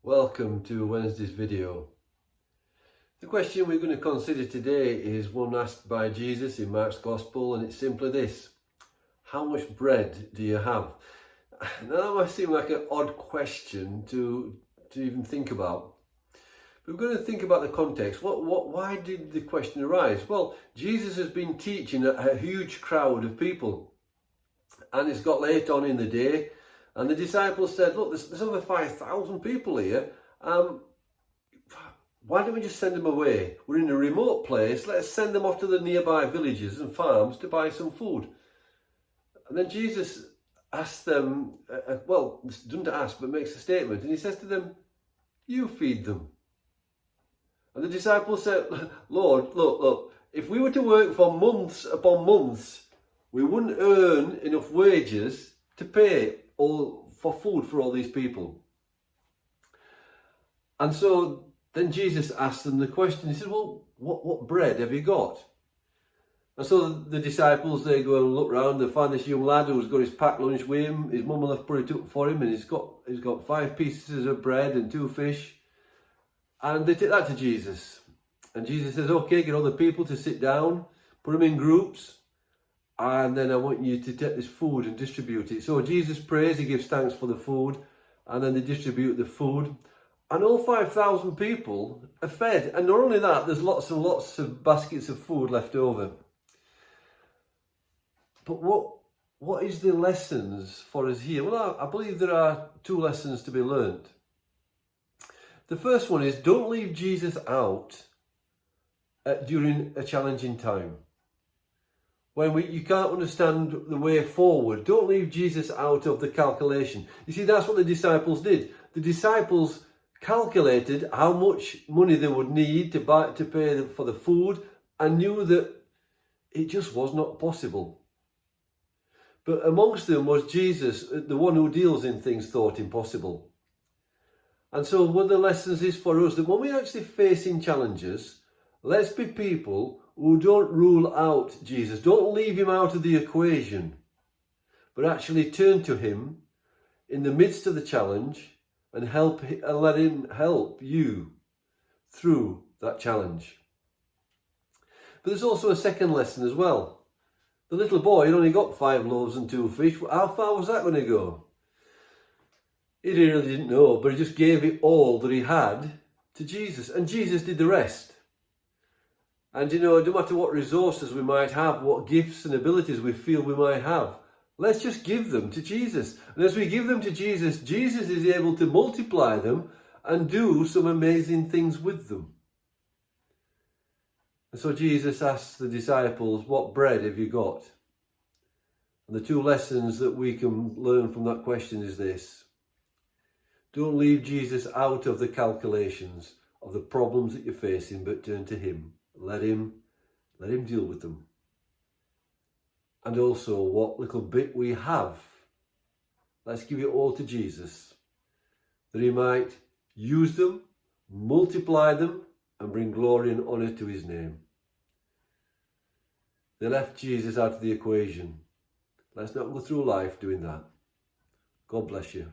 Welcome to Wednesday's video. The question we're going to consider today is one asked by Jesus in Mark's Gospel, and it's simply this: how much bread do you have? Now that might seem like an odd question to even think about. But we're going to think about the context. Why did the question arise? Well, Jesus has been teaching a huge crowd of people, and it's got late on in the day. And the disciples said, look, there's over 5,000 people here. Why don't we just send them away? We're in a remote place. Let's send them off to the nearby villages and farms to buy some food. And then Jesus asked them, doesn't ask, but makes a statement. And he says to them, you feed them. And the disciples said, Lord, look, if we were to work for months upon months, we wouldn't earn enough wages to pay all for food for all these people. And so then Jesus asked them the question. He said, well, what bread have you got? And so the disciples, they go and look round. They find this young lad who's got his packed lunch with him. His mum will have put it up for him, and he's got 5 pieces of bread and 2 fish. And they take that to Jesus. And Jesus says, okay, get all the people to sit down, put them in groups, and then I want you to take this food and distribute it. So Jesus prays, he gives thanks for the food, and then they distribute the food. And all 5,000 people are fed. And not only that, there's lots and lots of baskets of food left over. But what is the lessons for us here? Well, I believe there are 2 lessons to be learned. The first one is, don't leave Jesus out during a challenging time. When you can't understand the way forward, don't leave Jesus out of the calculation. You see, that's what the disciples did. The disciples calculated how much money they would need to pay for the food, and knew that it just was not possible. But amongst them was Jesus, the one who deals in things thought impossible. And so one of the lessons is for us that when we're actually facing challenges, let's be people who don't rule out Jesus. Don't leave him out of the equation, but actually turn to him in the midst of the challenge and let him help you through that challenge. But there's also a second lesson as well. The little boy had only got 5 loaves and 2 fish. How far was that going to go? He really didn't know, but he just gave it all that he had to Jesus, and Jesus did the rest. And no matter what resources we might have, what gifts and abilities we feel we might have, let's just give them to Jesus. And as we give them to Jesus, Jesus is able to multiply them and do some amazing things with them. And so Jesus asks the disciples, what bread have you got? And the 2 lessons that we can learn from that question is this: don't leave Jesus out of the calculations of the problems that you're facing, but turn to him. Let him deal with them. And also, what little bit we have, let's give it all to Jesus, that he might use them, multiply them, and bring glory and honour to his name. They left Jesus out of the equation. Let's not go through life doing that. God bless you.